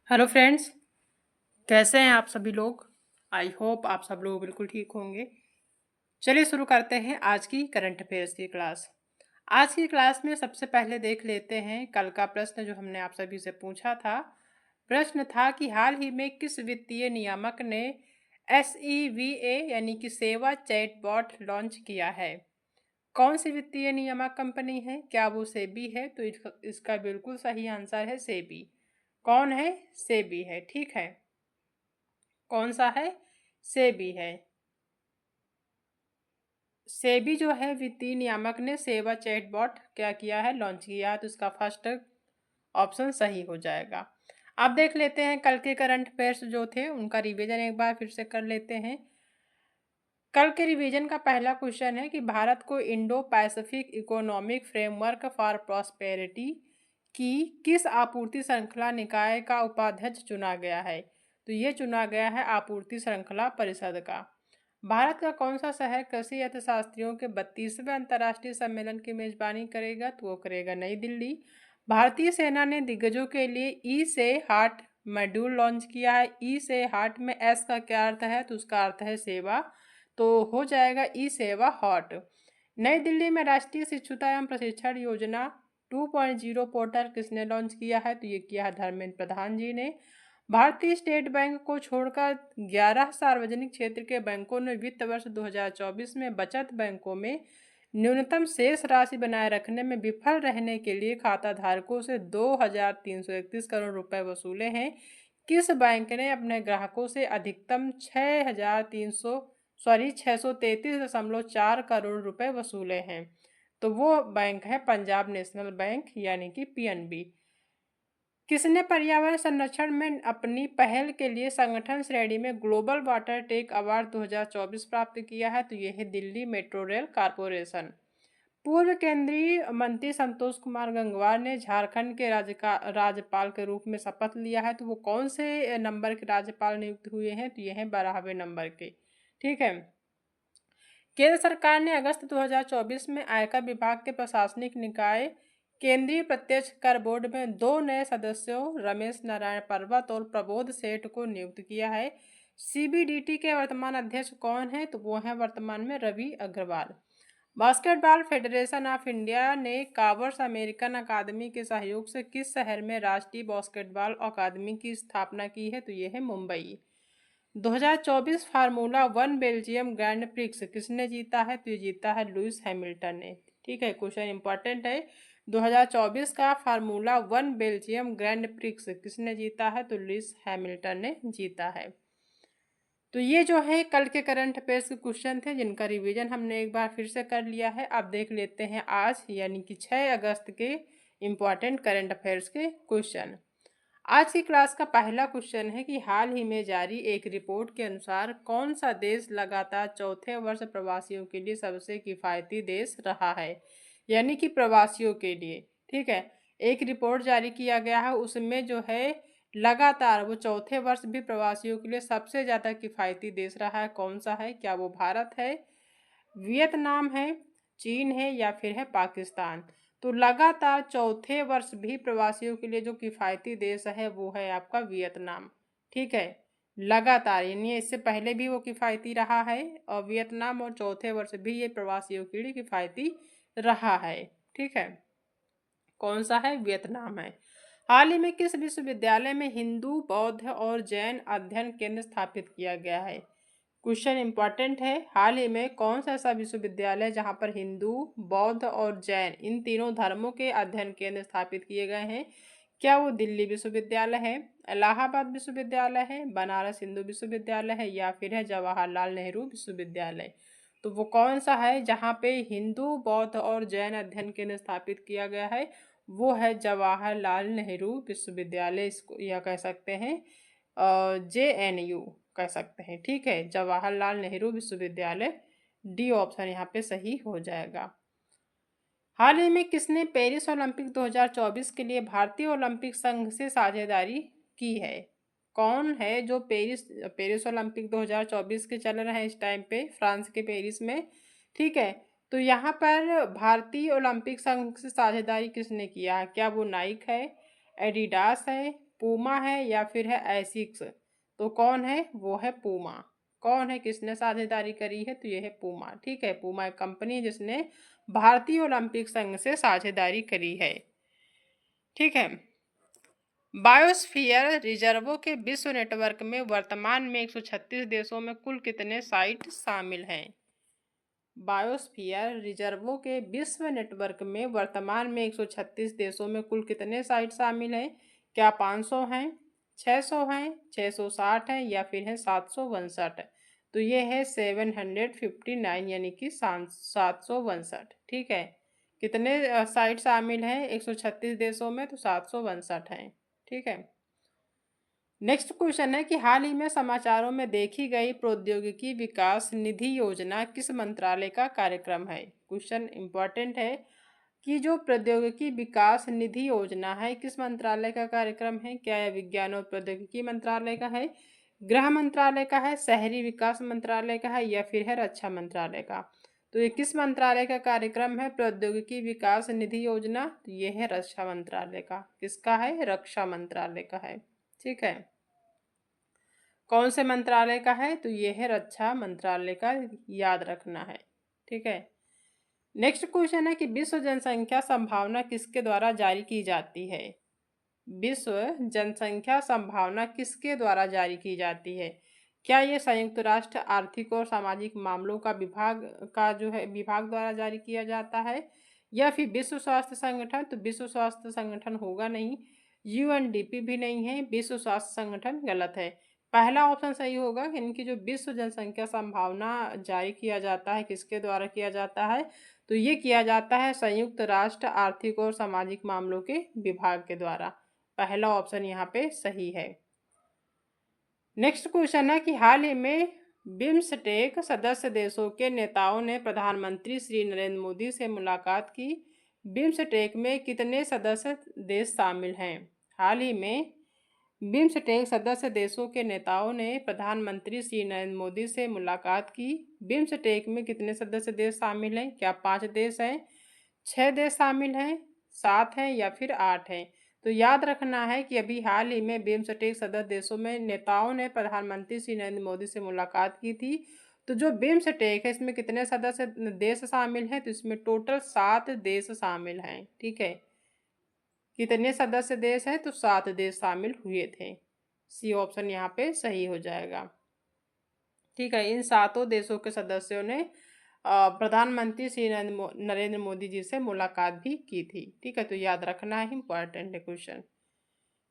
Hello friends, कैसे हैं आप सभी लोग। आई होप आप सब लोग बिल्कुल ठीक होंगे। चलिए शुरू करते हैं आज की करंट अफेयर्स की क्लास। आज की क्लास में सबसे पहले देख लेते हैं कल का प्रश्न जो हमने आप सभी से पूछा था। प्रश्न था कि हाल ही में किस वित्तीय नियामक ने SEVA यानी कि सेवा चैटबॉट लॉन्च किया है। कौन सी वित्तीय नियामक कंपनी है, क्या वो सेबी है? तो इसका बिल्कुल सही आंसर है सेबी। कौन है? सेबी है, ठीक है। कौन सा है? सेबी है। सेबी जो है वित्तीय नियामक ने सेवा चैटबॉट क्या किया है, लॉन्च किया है, तो इसका फर्स्ट ऑप्शन सही हो जाएगा। अब देख लेते हैं कल के करंट अफेयर्स जो थे उनका रिवीजन एक बार फिर से कर लेते हैं। कल के रिवीजन का पहला क्वेश्चन है कि भारत को Indo Pacific economic framework for prosperity की किस आपूर्ति श्रृंखला निकाय का उपाध्यक्ष चुना गया है। तो ये चुना गया है आपूर्ति श्रृंखला परिषद का। भारत का कौन सा शहर कृषि अर्थशास्त्रियों के 32वें अंतर्राष्ट्रीय सम्मेलन की मेजबानी करेगा? तो वो करेगा नई दिल्ली। भारतीय सेना ने दिग्गजों के लिए ई से हार्ट मॉड्यूल लॉन्च किया है। ई से हार्ट में एस का क्या अर्थ है? तो उसका अर्थ है सेवा, तो हो जाएगा ई सेवा हॉट। नई दिल्ली में राष्ट्रीय शिक्षुता एवं प्रशिक्षण योजना 2.0 पोर्टल किसने लॉन्च किया है? तो ये किया है धर्मेंद्र प्रधान जी ने। भारतीय स्टेट बैंक को छोड़कर 11 सार्वजनिक क्षेत्र के बैंकों ने वित्त वर्ष 2024 में बचत बैंकों में न्यूनतम शेष राशि बनाए रखने में विफल रहने के लिए खाता धारकों से 2,331 करोड़ रुपए वसूले हैं। किस बैंक ने अपने ग्राहकों से अधिकतम 633.4 करोड़ रुपए वसूले हैं? तो वो बैंक है पंजाब नेशनल बैंक यानी कि PNB। किसने पर्यावरण संरक्षण में अपनी पहल के लिए संगठन श्रेणी में ग्लोबल वाटर टेक अवार्ड 2024 प्राप्त किया है? तो यह है दिल्ली मेट्रो रेल कारपोरेशन। पूर्व केंद्रीय मंत्री संतोष कुमार गंगवार ने झारखंड के राज्यपाल के रूप में शपथ लिया है। तो वो कौन से नंबर के राज्यपाल नियुक्त हुए हैं? तो ये हैं 12वें नंबर के, ठीक है। केंद्र सरकार ने अगस्त 2024 में आयकर विभाग के प्रशासनिक निकाय केंद्रीय प्रत्यक्ष कर बोर्ड में 2 नए सदस्यों रमेश नारायण पर्वत और प्रबोध सेठ को नियुक्त किया है। CBDT के वर्तमान अध्यक्ष कौन है? तो वो हैं वर्तमान में Ravi Agrawal. Basketball federation of India ने कावर्स अमेरिकन अकादमी के सहयोग से किस शहर में राष्ट्रीय बास्केटबॉल अकादमी की स्थापना की है? तो ये है Mumbai. 2024 formula 1 Belgium grand prix किसने जीता है? तो ये जीता है लुइस हैमिल्टन ने, ठीक है। क्वेश्चन इंपॉर्टेंट है। 2024 का फार्मूला 1 बेल्जियम ग्रैंड प्रिक्स किसने जीता है? तो लुइस हैमिल्टन ने जीता है। तो ये जो है कल के करंट अफेयर्स के क्वेश्चन थे जिनका रिवीजन हमने एक बार फिर से कर लिया है। अब देख लेते हैं आज यानी कि 6 अगस्त के इम्पॉर्टेंट करंट अफेयर्स के क्वेश्चन। आज की क्लास का पहला क्वेश्चन है कि हाल ही में जारी एक रिपोर्ट के अनुसार कौन सा देश लगातार चौथे वर्ष प्रवासियों के लिए सबसे किफ़ायती देश रहा है, यानी कि प्रवासियों के लिए, ठीक है। एक रिपोर्ट जारी किया गया है, उसमें जो है लगातार वो चौथे वर्ष भी प्रवासियों के लिए सबसे ज़्यादा किफ़ायती देश रहा है। कौन सा है? क्या वो भारत है, वियतनाम है, चीन है या फिर है पाकिस्तान? तो लगातार चौथे वर्ष भी प्रवासियों के लिए जो किफ़ायती देश है वो है आपका वियतनाम, ठीक है। लगातार यानी इससे पहले भी वो किफ़ायती रहा है और वियतनाम और चौथे वर्ष भी ये प्रवासियों के लिए किफ़ायती रहा है, ठीक है। कौन सा है? वियतनाम है। हाल ही में किस विश्वविद्यालय में हिंदू, बौद्ध और जैन अध्ययन केंद्र स्थापित किया गया है? क्वेश्चन इंपॉर्टेंट है। हाल ही में कौन सा ऐसा विश्वविद्यालय जहां पर हिंदू, बौद्ध और जैन इन तीनों धर्मों के अध्ययन केंद्र स्थापित किए गए हैं? क्या वो दिल्ली विश्वविद्यालय है, इलाहाबाद विश्वविद्यालय है, बनारस हिंदू विश्वविद्यालय है या फिर है जवाहरलाल नेहरू विश्वविद्यालय? तो वो कौन सा है जहाँ पे हिंदू, बौद्ध और जैन अध्ययन केंद्र स्थापित किया गया है? वो है जवाहरलाल नेहरू विश्वविद्यालय, इसको या कह सकते हैं JNU कह सकते हैं, ठीक है। जवाहरलाल नेहरू विश्वविद्यालय, डी ऑप्शन यहाँ पे सही हो जाएगा। हाल ही में किसने पेरिस ओलंपिक 2024 के लिए भारतीय ओलंपिक संघ से साझेदारी की है? कौन है जो पेरिस ओलंपिक 2024 के चल रहे हैं इस टाइम पे फ्रांस के पेरिस में, ठीक है। तो यहाँ पर भारतीय ओलंपिक संघ से साझेदारी किसने किया है? क्या वो नाइक है, एडिडास है, पूमा है या फिर है एसिक्स? तो कौन है? वो है पूमा। कौन है, किसने साझेदारी करी है? तो ये है पूमा। ठीक है, पूमा एक कंपनी जिसने भारतीय ओलंपिक संघ से साझेदारी करी है। ठीक है। बायोस्फीयर रिजर्वों के विश्व नेटवर्क में वर्तमान में 136 देशों में कुल कितने साइट शामिल हैं? बायोस्फीयर रिजर्वों के विश्व नेटवर्क में वर्तमान में 136 देशों में कुल कितने साइट शामिल हैं? क्या 500 हैं, 600 हैं, 660 हैं या फिर है 762? तो ये है 759 यानी कि 762। ठीक है, कितने साइट शामिल हैं 136 देशों में? तो 762 हैं। ठीक है। नेक्स्ट क्वेश्चन है कि हाल ही में समाचारों में देखी गई प्रौद्योगिकी विकास निधि योजना किस मंत्रालय का कार्यक्रम है? क्वेश्चन इंपॉर्टेंट है कि जो प्रौद्योगिकी विकास निधि योजना है किस मंत्रालय का कार्यक्रम है? क्या यह विज्ञान और प्रौद्योगिकी मंत्रालय का है, गृह मंत्रालय का है, शहरी विकास मंत्रालय का है या फिर है रक्षा मंत्रालय का? तो ये किस मंत्रालय का कार्यक्रम है प्रौद्योगिकी विकास निधि योजना? तो ये है रक्षा मंत्रालय का। किसका है? रक्षा मंत्रालय का है। ठीक है, कौन से मंत्रालय का है? तो ये है रक्षा मंत्रालय का, याद रखना है। ठीक है। नेक्स्ट क्वेश्चन है कि विश्व जनसंख्या संभावना किसके द्वारा जारी की जाती है? विश्व जनसंख्या संभावना किसके द्वारा जारी की जाती है? क्या ये संयुक्त राष्ट्र आर्थिक और सामाजिक मामलों का विभाग द्वारा जारी किया जाता है या फिर विश्व स्वास्थ्य संगठन? तो विश्व स्वास्थ्य संगठन होगा नहीं, यूएनडीपी भी नहीं है, विश्व स्वास्थ्य संगठन गलत है। पहला ऑप्शन सही होगा, इनकी जो विश्व जनसंख्या संभावना जारी किया जाता है किसके द्वारा किया जाता है? तो ये किया जाता है संयुक्त राष्ट्र आर्थिक और सामाजिक मामलों के विभाग के द्वारा। पहला ऑप्शन यहाँ पे सही है। नेक्स्ट क्वेश्चन है कि हाल ही में बिम्स्टेक सदस्य देशों के नेताओं ने प्रधानमंत्री श्री नरेंद्र मोदी से मुलाकात की। बिम्स्टेक में कितने सदस्य देश शामिल हैं? हाल ही में बिम्स्टेक सदस्य देशों के नेताओं ने प्रधानमंत्री श्री नरेंद्र मोदी से मुलाकात की। बिम्स्टेक में कितने सदस्य देश शामिल हैं? क्या 5 देश हैं, 6 देश शामिल हैं, 7 हैं या फिर 8 हैं? तो याद रखना है कि अभी हाल ही में बिम्स्टेक सदस्य देशों में नेताओं ने प्रधानमंत्री श्री नरेंद्र मोदी से मुलाकात की थी। तो जो बिम्स्टेक है इसमें कितने सदस्य देश शामिल हैं? तो इसमें टोटल 7 देश शामिल हैं। ठीक है, कितने सदस्य देश हैं? तो 7 देश शामिल हुए थे। सी ऑप्शन यहाँ पे सही हो जाएगा। ठीक है, इन 7 देशों के सदस्यों ने प्रधानमंत्री श्री नरेंद्र मोदी जी से मुलाकात भी की थी। ठीक है, तो याद रखना है, इंपॉर्टेंट है क्वेश्चन।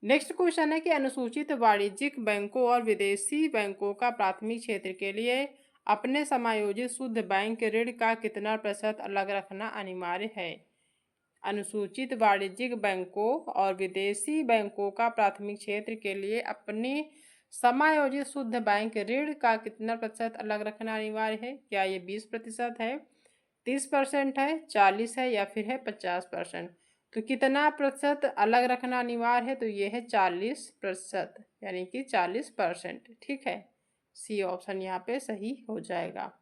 नेक्स्ट क्वेश्चन है कि अनुसूचित वाणिज्यिक बैंकों और विदेशी बैंकों का प्राथमिक क्षेत्र के लिए अपने समायोजित शुद्ध बैंक ऋण का कितना प्रतिशत अलग रखना अनिवार्य है? अनुसूचित वाणिज्यिक बैंकों और विदेशी बैंकों का प्राथमिक क्षेत्र के लिए अपने समायोजित शुद्ध बैंक ऋण का कितना प्रतिशत अलग रखना अनिवार्य है? क्या ये 20% है, 30% है, 40 है या फिर है 50%? तो कितना प्रतिशत अलग रखना अनिवार्य है? तो ये है 40%, यानी कि 40%। ठीक है, सी ऑप्शन यहाँ पे सही हो जाएगा।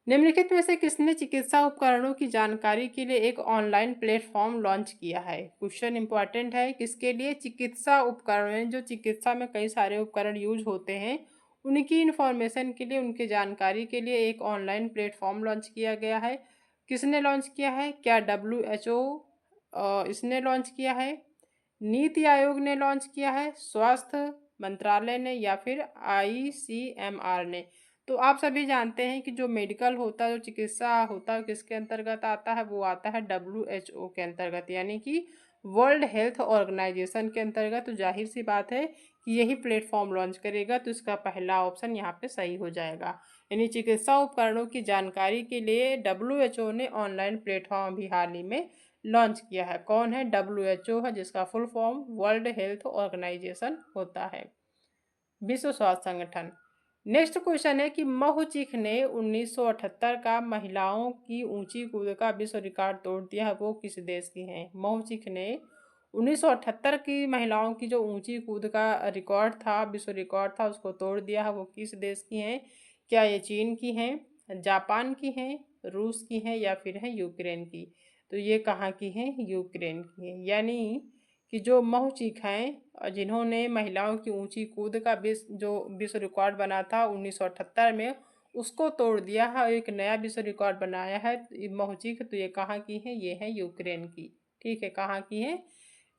निम्नलिखित में से किसने चिकित्सा उपकरणों की जानकारी के लिए एक ऑनलाइन प्लेटफॉर्म लॉन्च किया है? क्वेश्चन इंपॉर्टेंट है, किसके लिए? चिकित्सा उपकरण, जो चिकित्सा में कई सारे उपकरण यूज होते हैं उनकी इंफॉर्मेशन के लिए, उनकी जानकारी के लिए एक ऑनलाइन प्लेटफॉर्म लॉन्च किया गया है। किसने लॉन्च किया है? क्या WHO इसने लॉन्च किया है, नीति आयोग ने लॉन्च किया है, स्वास्थ्य मंत्रालय ने या फिर ICMR ने? तो आप सभी जानते हैं कि जो मेडिकल होता है, जो चिकित्सा होता है, किसके अंतर्गत आता है? वो आता है WHO के अंतर्गत, यानी कि वर्ल्ड हेल्थ ऑर्गेनाइजेशन के अंतर्गत। तो जाहिर सी बात है कि यही प्लेटफॉर्म लॉन्च करेगा, तो इसका पहला ऑप्शन यहाँ पे सही हो जाएगा। यानी चिकित्सा उपकरणों की जानकारी के लिए WHO ने ऑनलाइन प्लेटफॉर्म भी हाल ही में लॉन्च किया है। कौन है? WHO है, जिसका full form world health organization होता है, विश्व स्वास्थ्य संगठन। नेक्स्ट क्वेश्चन है कि महुचिक ने 1978 का महिलाओं की ऊंची कूद का विश्व रिकॉर्ड तोड़ दिया है, वो किस देश की हैं? महुचिक ने 1978 की महिलाओं की जो ऊंची कूद का रिकॉर्ड था, विश्व रिकॉर्ड था, उसको तोड़ दिया है, वो किस देश की हैं? क्या ये चीन की हैं, जापान की हैं, रूस की हैं या फिर है यूक्रेन की? तो ये कहाँ की हैं? यूक्रेन की हैं। यानी कि जो महूचिक हैं और जिन्होंने महिलाओं की ऊंची कूद का विश्व रिकॉर्ड बना था 1978 में, उसको तोड़ दिया है और एक नया विश्व रिकॉर्ड बनाया है महूचिक। तो ये कहाँ की है? ये है यूक्रेन की। ठीक है, कहाँ की है?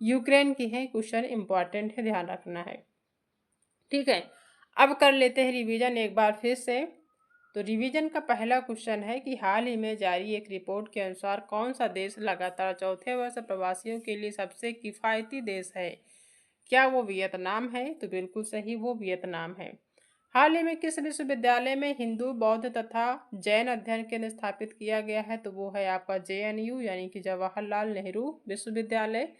यूक्रेन की है। क्वेश्चन इंपॉर्टेंट है, ध्यान रखना है। ठीक है, अब कर लेते हैं रिवीजन एक बार फिर से। तो रिवीजन का पहला क्वेश्चन है कि हाल ही में जारी एक रिपोर्ट के अनुसार कौन सा देश लगातार चौथे वर्ष प्रवासियों के लिए सबसे किफ़ायती देश है? क्या वो वियतनाम है? तो बिल्कुल सही, वो वियतनाम है। हाल ही में किस विश्वविद्यालय में हिंदू, बौद्ध तथा जैन अध्ययन केंद्र स्थापित किया गया है? तो वो है आपका JNU यानी कि जवाहरलाल नेहरू विश्वविद्यालय।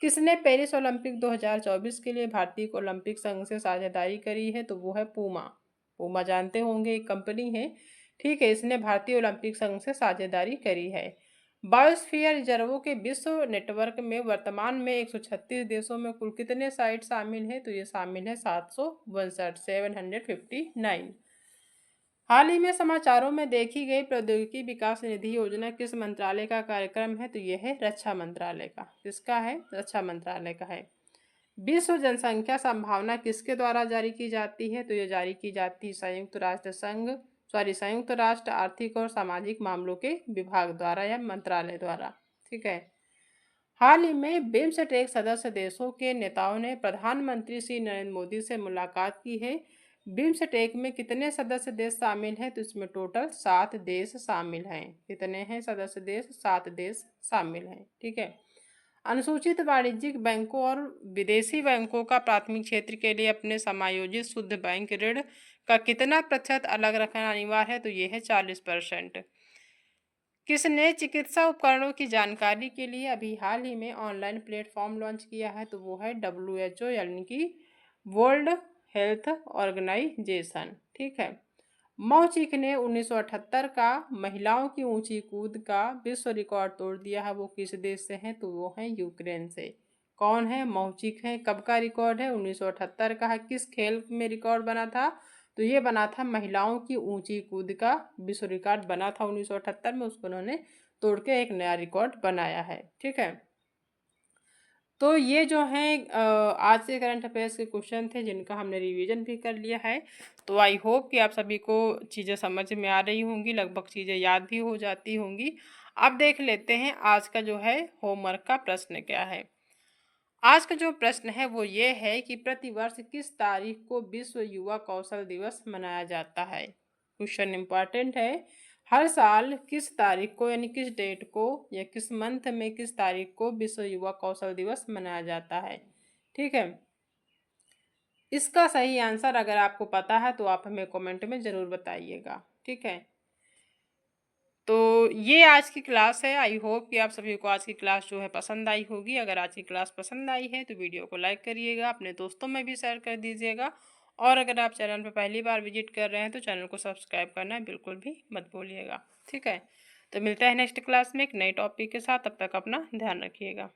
किसने पेरिस ओलंपिक 2024 के लिए भारतीय ओलंपिक संघ से साझेदारी करी है? तो वो है पूमा। पूमा जानते होंगे, एक कंपनी है। ठीक है, इसने भारतीय ओलंपिक संघ से साझेदारी करी है। बायोस्फीयर रिजर्वों के विश्व नेटवर्क में वर्तमान में 136 देशों में कुल कितने साइट शामिल हैं? तो ये शामिल है 759। हाल ही में समाचारों में देखी गई प्रौद्योगिकी विकास निधि योजना किस मंत्रालय का कार्यक्रम है? तो यह है रक्षा मंत्रालय का। किसका है? रक्षा मंत्रालय का है। विश्व जनसंख्या संभावना किसके द्वारा जारी की जाती है? तो ये जारी की जाती है संयुक्त राष्ट्र आर्थिक और सामाजिक मामलों के विभाग द्वारा या मंत्रालय द्वारा। ठीक है, हाल ही में बिम्स्टेक सदस्य देशों के नेताओं ने प्रधानमंत्री श्री नरेंद्र मोदी से मुलाकात की है। बिम्स्टेक में कितने सदस्य देश शामिल हैं? तो इसमें टोटल 7 देश शामिल हैं। कितने हैं सदस्य देश? 7 देश शामिल हैं। ठीक है, अनुसूचित वाणिज्यिक बैंकों और विदेशी बैंकों का प्राथमिक क्षेत्र के लिए अपने समायोजित शुद्ध बैंक ऋण का कितना प्रतिशत अलग रखना अनिवार्य है? तो ये है 40%। किसने चिकित्सा उपकरणों की जानकारी के लिए अभी हाल ही में ऑनलाइन प्लेटफॉर्म लॉन्च किया है? तो वो है WHO यानी कि वर्ल्ड हेल्थ ऑर्गेनाइजेशन। ठीक है, मौचिक ने 1978 का महिलाओं की ऊंची कूद का विश्व रिकॉर्ड तोड़ दिया है। वो किस देश से हैं? तो वो है यूक्रेन से। कौन है? मौचिक है। कब का रिकॉर्ड है? 1978 का है। किस खेल में रिकॉर्ड बना था? तो ये बना था महिलाओं की ऊंची कूद का विश्व रिकॉर्ड बना था 1978 में, उसको उन्होंने तोड़ के एक नया रिकॉर्ड बनाया है। ठीक है, तो ये जो है आज के करंट अफेयर्स के क्वेश्चन थे जिनका हमने रिवीजन भी कर लिया है। तो आई होप कि आप सभी को चीज़ें समझ में आ रही होंगी, लगभग चीज़ें याद भी हो जाती होंगी। अब देख लेते हैं आज का जो है होमवर्क का प्रश्न क्या है। आज का जो प्रश्न है वो ये है कि प्रतिवर्ष किस तारीख को विश्व युवा कौशल दिवस मनाया जाता है? क्वेश्चन इंपॉर्टेंट है। हर साल किस तारीख को यानी किस डेट को या किस मंथ में किस तारीख को विश्व युवा कौशल दिवस मनाया जाता है? ठीक है, इसका सही आंसर अगर आपको पता है तो आप हमें कमेंट में ज़रूर बताइएगा। ठीक है, तो ये आज की क्लास है। आई होप कि आप सभी को आज की क्लास जो है पसंद आई होगी। अगर आज की क्लास पसंद आई है तो वीडियो को लाइक करिएगा, अपने दोस्तों में भी शेयर कर दीजिएगा। और अगर आप चैनल पर पहली बार विजिट कर रहे हैं तो चैनल को सब्सक्राइब करना बिल्कुल भी मत भूलिएगा। ठीक है, तो मिलते हैं नेक्स्ट क्लास में एक नए टॉपिक के साथ। तब तक अपना ध्यान रखिएगा।